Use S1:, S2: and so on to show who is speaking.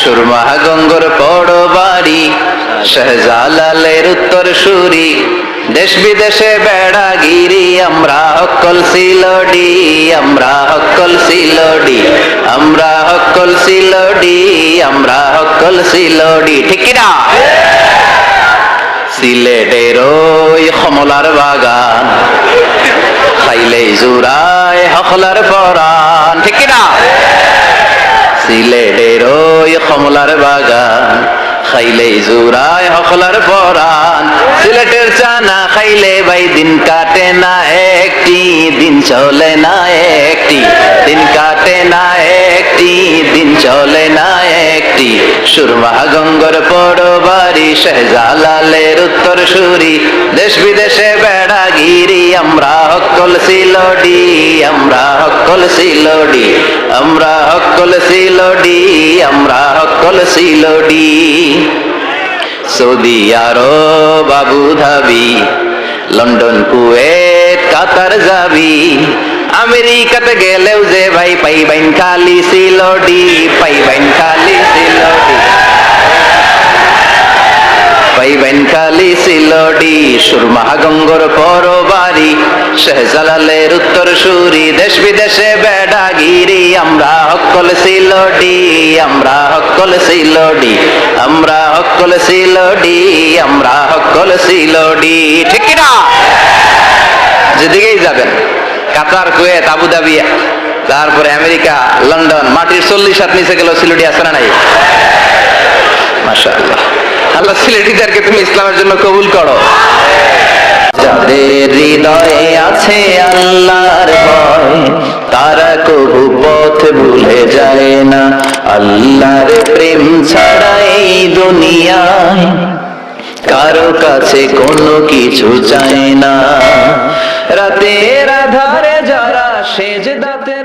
S1: সুরমা গঙ্গর পড় বাড়ি, শাহজালালের উত্তর সুরি, দেশ বিদেশে বেড়াগিরি, আমরা হক্কল সিলডি, আমরা হক্কল সিলডি, আমরা হক্কল সিলডি, আমরা হক্কল সিলডি। ঠিক কিনা? সিলেটের ওই কমলার বাগান, খাইলেই জুড়ায় হকলার পরাণ। ঠিক কিনা? সিলেটের ওই কমলার বাগান, খাইলেই জুড়ায় হকলার পরাণ। সিলেটের চানা খাইলে ভাই দিন কাটে না একটি, দিন চলে না একটি, দিন কাটে না একটি, দিন চলে না একটি। সুরমা গঙ্গর পড় বাড়ি, শাহজালালের উত্তর সুরি, দেশ বিদেশে বেড়াগিরি, আমরা হক্কল সিলডি, আমরা হক্কল সিলডি, আমরা হক্কল সিলডি, আমরা হক্কল সিলডি। Saudi Arab Abu Dhabi, London Kuwait Qatar যাবি, আমেরিকাতে গেলেও যে ভাই পাইবেন খালি সিলডি, পাইবেন খালি সিলডি, পাইবেন খালি সিলডি। সুরমা গঙ্গর পর বাড়ি, শাহজালালের উত্তর সুরি, দেশ বিদেশে বেড়াগিরি, আমরা হক্কল সিলডি, আমরা হক্কল সিলডি, আমরা হক্কল সিলডি, আমরা হক্কল সিলডি। ঠিক কিনা? যেদিকেই যাবেন, কাতার কুয়েত আবু ধাবি, তারপরে আমেরিকা লন্ডন, মাটির 40 হাত নিচে গেল সিলডি আছে না নাই? মাশাআল্লাহ। আল্লাহ সিলেটিদেরকে তুমি ইসলামের জন্য কবুল করো। যাদের হৃদয়ে আছে আল্লাহর ভয়, তারা কবু পথ ভুলে যায় না। আল্লাহর প্রেম ছাড়া এই দুনিয়ায় কারো কাছে কোনো কিছু চায় না। রাতের আধারে যারা সেজদাতে